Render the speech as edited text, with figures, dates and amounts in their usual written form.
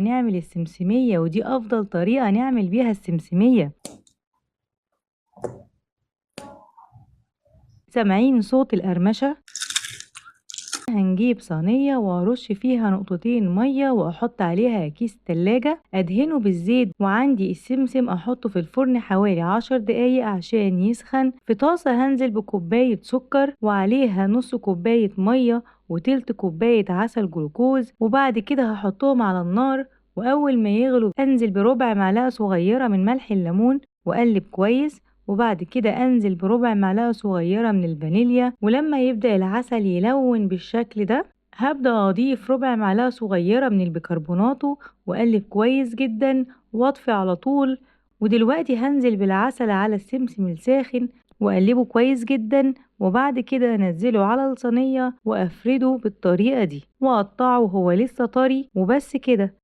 هنعمل السمسمية، ودي أفضل طريقة نعمل بيها السمسمية. سامعين صوت القرمشة؟ هنجيب صينية وأرش فيها نقطتين مية وأحط عليها كيس تلاجة أدهنه بالزيت، وعندي السمسم أحطه في الفرن حوالي 10 دقايق عشان يسخن. في طاسة هنزل بكوباية سكر وعليها نص كوباية مية وتلت كوباية عسل جلوكوز، وبعد كده هحطهم على النار، وأول ما يغلوا أنزل بربع معلقة صغيرة من ملح الليمون وأقلب كويس، وبعد كده أنزل بربع معلقة صغيرة من الفانيليا، ولما يبدأ العسل يلون بالشكل ده هبدأ أضيف ربع معلقة صغيرة من البيكربوناتو وأقلب كويس جدا وأطفي على طول. ودلوقتي هنزل بالعسل على السمسم الساخن وأقلبه كويس جدا، وبعد كده أنزله على الصينية وأفرده بالطريقة دي وأقطعه وهو لسه طري، وبس كده.